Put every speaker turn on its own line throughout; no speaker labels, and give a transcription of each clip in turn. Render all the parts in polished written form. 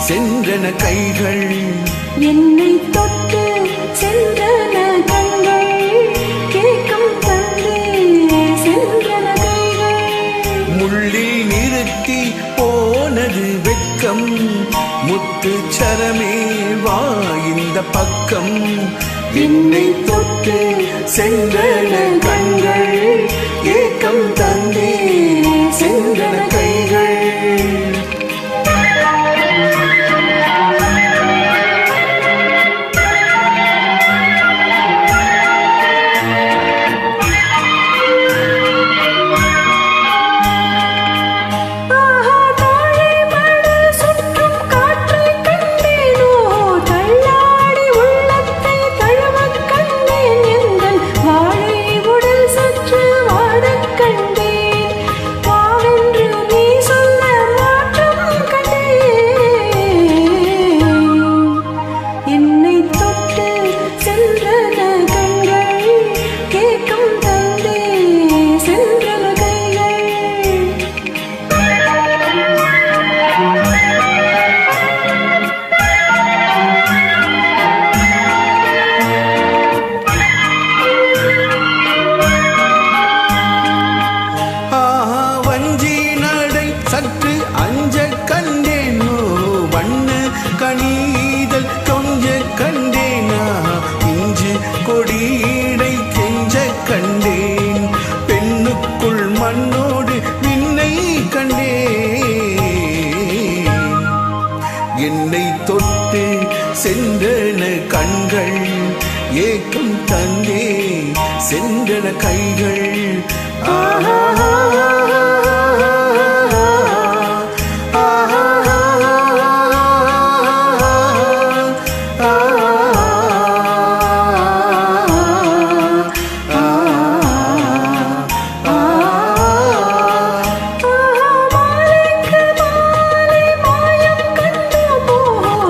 சென்றன கைகள்,
என்னை தொட்டு சென்றன கண்கள், கேட்கும் தந்தே சென்றன கைகள்.
முள்ளில் நிறுத்தி போனது வெட்கம், முத்து சரமே வா இந்த பக்கம். என்னை தொட்டு சென்றன கண்கள், ஏக்கம் தந்தே சென்றன கைகள். சற்று அஞ்ச கண்டேனோ, வண்ண கணிதல் கொஞ்ச கண்டேனா, இஞ்சு கொடியடை கெஞ்ச கண்டேன், பெண்ணுக்குள் மண்ணோடு விண்ணை கண்டேன். என்னை தொட்டு சென்றன கண்கள், ஏக்கம் தந்தே சென்றன கைகள்.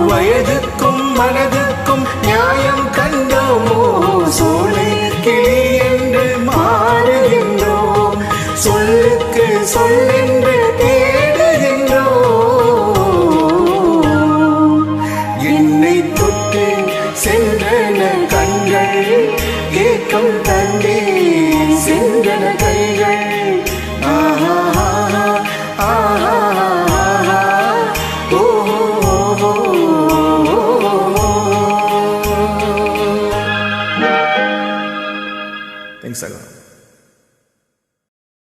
வயதுக்கும் மனதுக்கும் நியாயம் கண்டோமோ, சோலை கிளி என்று மாறுகின்றோம், சொல்லுக்கு சொல்லென்று தேடுகின்றோம். என்னை தொட்டு சென்றன கண்கள், ஏக்கம் தந்தே சென்றன கைகள்.
Thanks a lot.